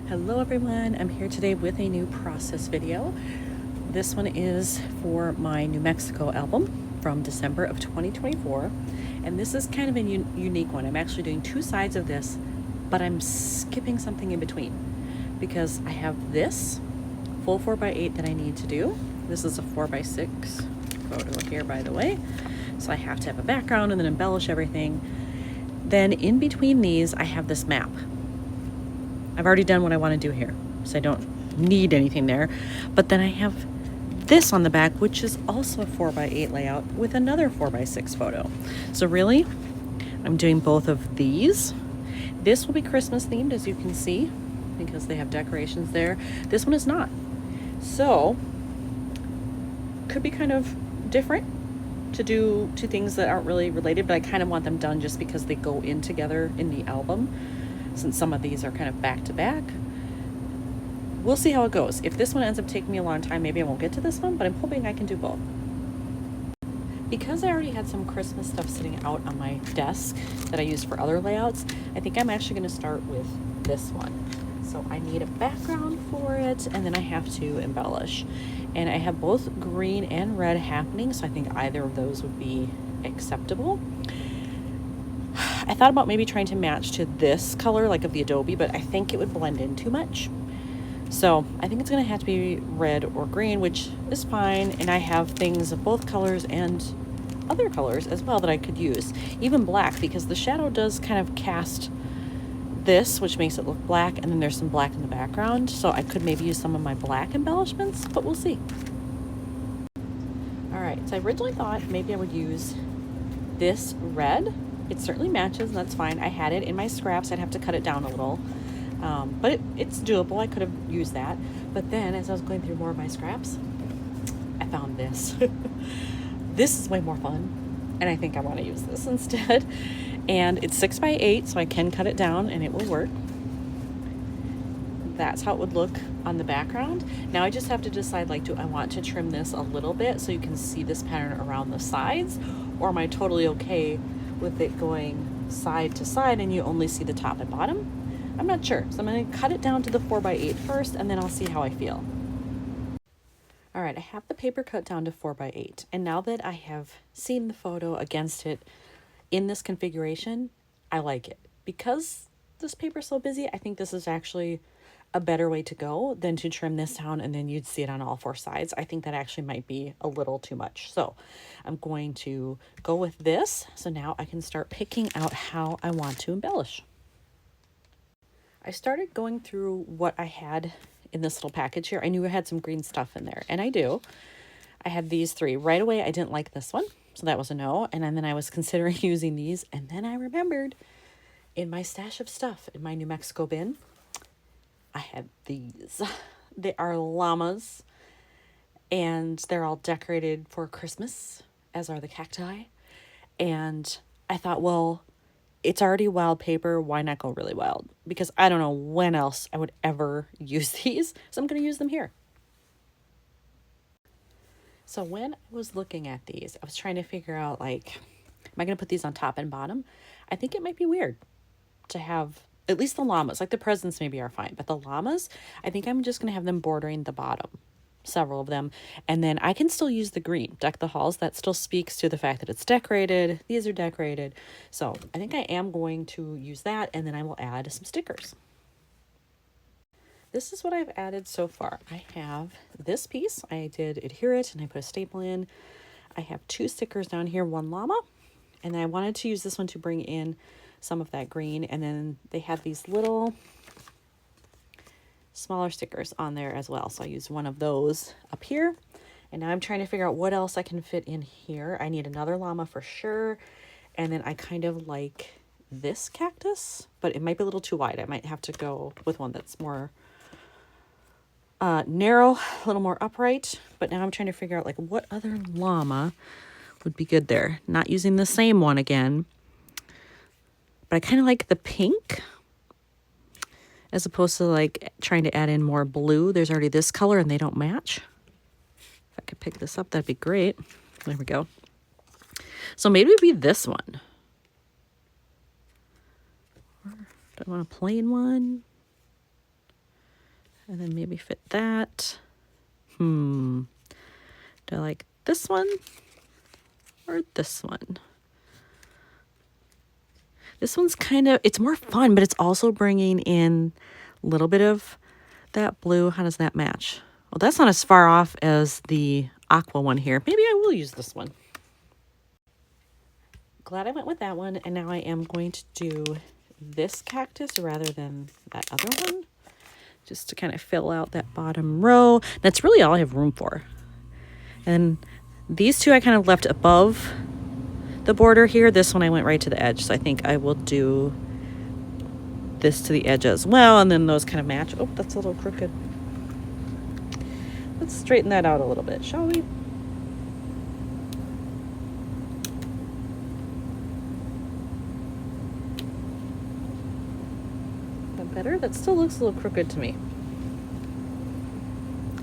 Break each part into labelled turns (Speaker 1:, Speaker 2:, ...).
Speaker 1: Hello everyone, I'm here today with a new process video. This one is for my New Mexico album from December of 2024, and this is kind of a unique one. I'm actually doing two sides of this, but I'm skipping something in between because I have this full 4x8 that I need to do. This is a 4x6 photo here, by the way, so I have to have a background and then embellish everything. Then in between these, I have this map. I've already done what I want to do here, so I don't need anything there. But then I have this on the back, which is also a 4x8 layout with another 4x6 photo. So really, I'm doing both of these. This will be Christmas themed, as you can see, because they have decorations there. This one is not. So, could be kind of different to do two things that aren't really related, but I kind of want them done just because they go in together in the album, since some of these are kind of back to back. We'll see how it goes. If this one ends up taking me a long time, maybe I won't get to this one, but I'm hoping I can do both. Because I already had some Christmas stuff sitting out on my desk that I used for other layouts, I think I'm actually going to start with this one. So I need a background for it, and then I have to embellish. And I have both green and red happening, so I think either of those would be acceptable. I thought about maybe trying to match to this color, like of the Adobe, but I think it would blend in too much. So I think it's going to have to be red or green, which is fine. And I have things of both colors and other colors as well that I could use. Even black, because the shadow does kind of cast this, which makes it look black. And then there's some black in the background. So I could maybe use some of my black embellishments, but we'll see. All right, so I originally thought maybe I would use this red. It certainly matches, and that's fine. I had it in my scraps. I'd have to cut it down a little, but it's doable. I could have used that. But then as I was going through more of my scraps, I found this. This is way more fun, and I think I want to use this instead. And it's 6x8, so I can cut it down, and it will work. That's how it would look on the background. Now I just have to decide, like, do I want to trim this a little bit so you can see this pattern around the sides, or am I totally okay with it going side to side and you only see the top and bottom? I'm not sure. So I'm going to cut it down to the 4x8 first, and then I'll see how I feel. All right, I have the paper cut down to 4x8. And now that I have seen the photo against it in this configuration, I like it. Because this paper is so busy, I think this is actually a better way to go than to trim this down and then you'd see it on all four sides. I think that actually might be a little too much. So I'm going to go with this. So now I can start picking out how I want to embellish. I started going through what I had in this little package here. I knew I had some green stuff in there, and I do. I had these three. Right away, I didn't like this one, so that was a no. And then I was considering using these, and then I remembered in my stash of stuff in my New Mexico bin, I had these. They are llamas, and they're all decorated for Christmas, as are the cacti. And I thought, well, it's already wild paper. Why not go really wild? Because I don't know when else I would ever use these, so I'm going to use them here. So when I was looking at these, I was trying to figure out, like, am I going to put these on top and bottom? I think it might be weird to have at least the llamas. Like the presents maybe are fine, but the llamas, I think I'm just going to have them bordering the bottom, several of them. And then I can still use the green, Deck the Halls. That still speaks to the fact that it's decorated. These are decorated. So I think I am going to use that, and then I will add some stickers. This is what I've added so far. I have this piece. I did adhere it, and I put a staple in. I have two stickers down here, one llama, and I wanted to use this one to bring in some of that green, and then they have these little smaller stickers on there as well. So I used one of those up here, and now I'm trying to figure out what else I can fit in here. I need another llama for sure, and then I kind of like this cactus, but it might be a little too wide. I might have to go with one that's more narrow, a little more upright. But now I'm trying to figure out, like, what other llama would be good there. Not using the same one again, but I kind of like the pink as opposed to, like, trying to add in more blue. There's already this color and they don't match. If I could pick this up, that'd be great. There we go. So maybe it'd be this one. Or do I want a plain one? and then maybe fit that. Do I like this one or this one? This one's kind of, it's more fun, but it's also bringing in a little bit of that blue. How does that match? Well, that's not as far off as the aqua one here. Maybe I will use this one. Glad I went with that one, and now I am going to do this cactus rather than that other one, just to kind of fill out that bottom row. That's really all I have room for. And these two I kind of left above the border here. This one I went right to the edge, so I think I will do this to the edge as well, and then those kind of match. Oh, that's a little crooked. Let's straighten that out a little bit, shall we? That better? That still looks a little crooked to me.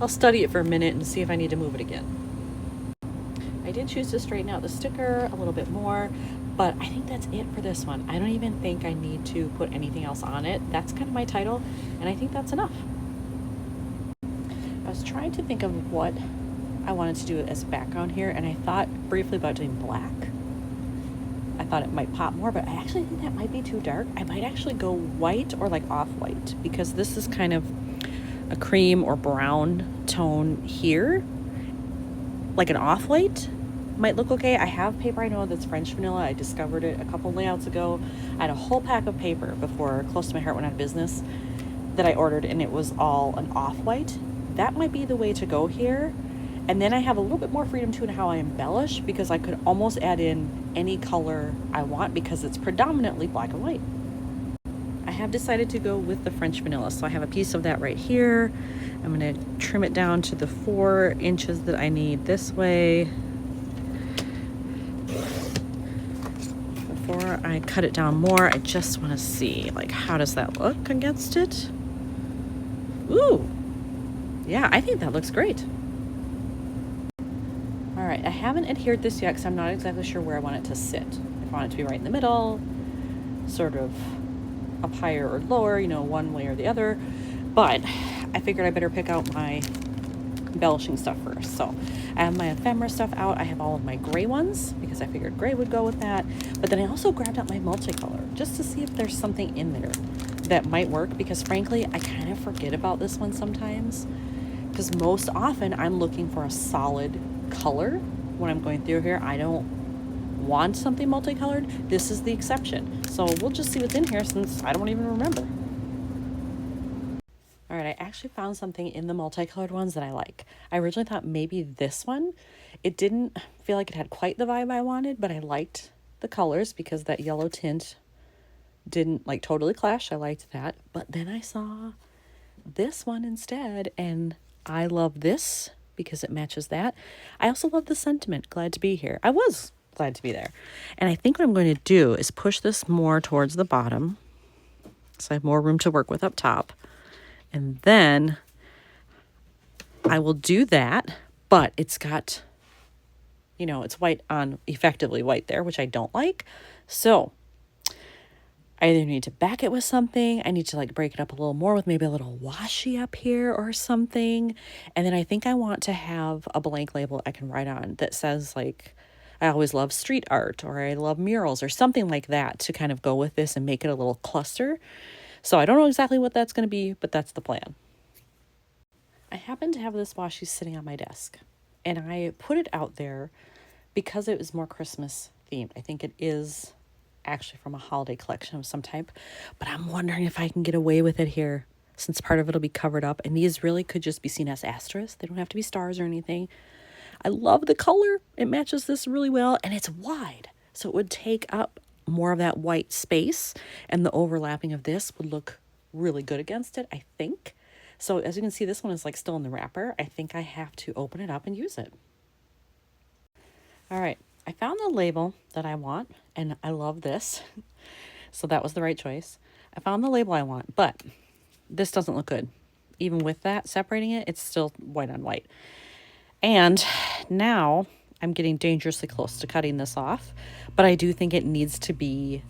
Speaker 1: I'll study it for a minute and see if I need to move it again. I did choose to straighten out the sticker a little bit more, but I think that's it for this one. I don't even think I need to put anything else on it. That's kind of my title, and I think that's enough. I was trying to think of what I wanted to do as background here, and I thought briefly about doing black. I thought it might pop more, but I actually think that might be too dark. I might actually go white or like off-white, because this is kind of a cream or brown tone here. Like an off-white might look okay. I have paper I know that's French vanilla. I discovered it a couple layouts ago. I had a whole pack of paper before Close to My Heart went out of business that I ordered, and it was all an off-white. That might be the way to go here. And then I have a little bit more freedom too in how I embellish, because I could almost add in any color I want because it's predominantly black and white. I have decided to go with the French vanilla, so I have a piece of that right here. I'm going to trim it down to the 4 inches that I need this way. Before I cut it down more, I just want to see, like, how does that look against it? Ooh, yeah, I think that looks great. All right, I haven't adhered this yet because I'm not exactly sure where I want it to sit. If I want it to be right in the middle, sort of up higher or lower, you know, one way or the other. But I figured I better pick out my embellishing stuff first. So I have my ephemera stuff out. I have all of my gray ones because I figured gray would go with that. But then I also grabbed out my multicolor just to see if there's something in there that might work, because frankly, I kind of forget about this one sometimes, because most often I'm looking for a solid color when I'm going through here. I don't want something multicolored. This is the exception. So we'll just see what's in here since I don't even remember. All right, I actually found something in the multicolored ones that I like. I originally thought maybe this one. It didn't feel like it had quite the vibe I wanted, but I liked the colors because that yellow tint didn't like totally clash. I liked that. But then I saw this one instead, and I love this because it matches that. I also love the sentiment, glad to be here. I was glad to be there. And I think what I'm going to do is push this more towards the bottom so I have more room to work with up top. And then I will do that, but it's got, you know, it's white on effectively white there, which I don't like. So I either need to back it with something. I need to like break it up a little more with maybe a little washi up here or something. And then I think I want to have a blank label I can write on that says like, I always love street art, or I love murals, or something like that to kind of go with this and make it a little cluster. So I don't know exactly what that's going to be, but that's the plan. I happen to have this washi sitting on my desk, and I put it out there because it was more Christmas themed. I think it is actually from a holiday collection of some type, but I'm wondering if I can get away with it here since part of it'll be covered up, and these really could just be seen as asterisks. They don't have to be stars or anything. I love the color. It matches this really well, and it's wide, so it would take up more of that white space, and the overlapping of this would look really good against it, I think. So as you can see, this one is like still in the wrapper. I think I have to open it up and use it. All right, I found the label that I want, and I love this. So that was the right choice. I found the label I want, but this doesn't look good. Even with that, separating it, it's still white on white. And now I'm getting dangerously close to cutting this off, but I do think it needs to be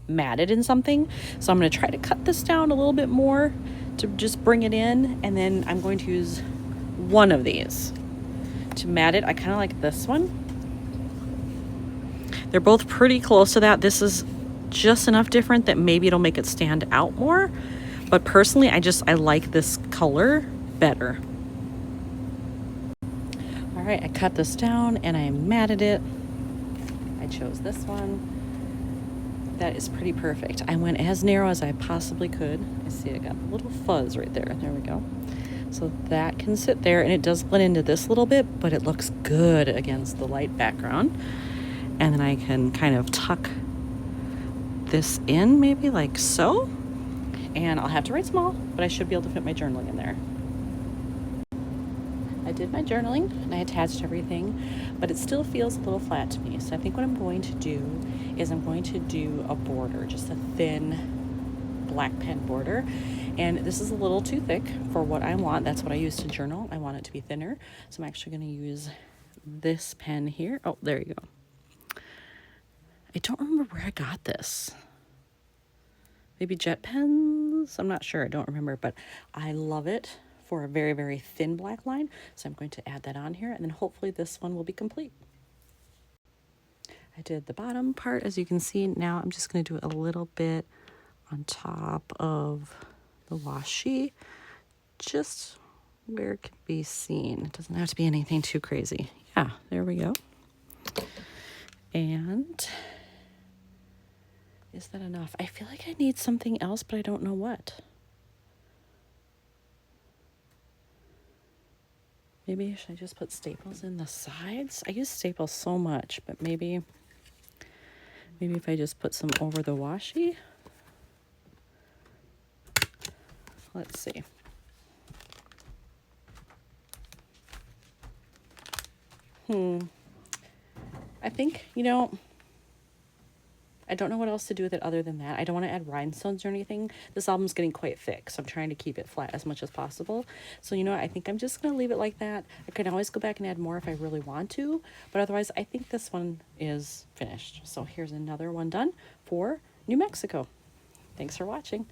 Speaker 1: matted in something. So I'm going to try to cut this down a little bit more to just bring it in, and then I'm going to use one of these to mat it. I kind of like this one. They're both pretty close to that. This is just enough different that maybe it'll make it stand out more. But personally, I like this color better. All right, I cut this down and I matted it. I chose this one. That is pretty perfect. I went as narrow as I possibly could. I see I got a little fuzz right there. There we go. So that can sit there, and it does blend into this a little bit, but it looks good against the light background. And then I can kind of tuck this in, maybe like so. And I'll have to write small, but I should be able to fit my journaling in there. I did my journaling and I attached everything, but it still feels a little flat to me. So I think what I'm going to do is I'm going to do a border, just a thin black pen border. And this is a little too thick for what I want. That's what I use to journal. I want it to be thinner. So I'm actually going to use this pen here. Oh, there you go. I don't remember where I got this. Maybe Jet Pens? I'm not sure. I don't remember, but I love it for a very, very thin black line. So I'm going to add that on here, and then hopefully this one will be complete. I did the bottom part, as you can see. Now I'm just going to do a little bit on top of the washi, just where it can be seen. It doesn't have to be anything too crazy. Yeah, there we go. And is that enough? I feel like I need something else, but I don't know what. Maybe should I just put staples in the sides? I use staples so much, but maybe if I just put some over the washi. Let's see. I think, I don't know what else to do with it other than that. I don't want to add rhinestones or anything. This album's getting quite thick, so I'm trying to keep it flat as much as possible. So, I think I'm just going to leave it like that. I can always go back and add more if I really want to, but otherwise, I think this one is finished. So here's another one done for New Mexico. Thanks for watching.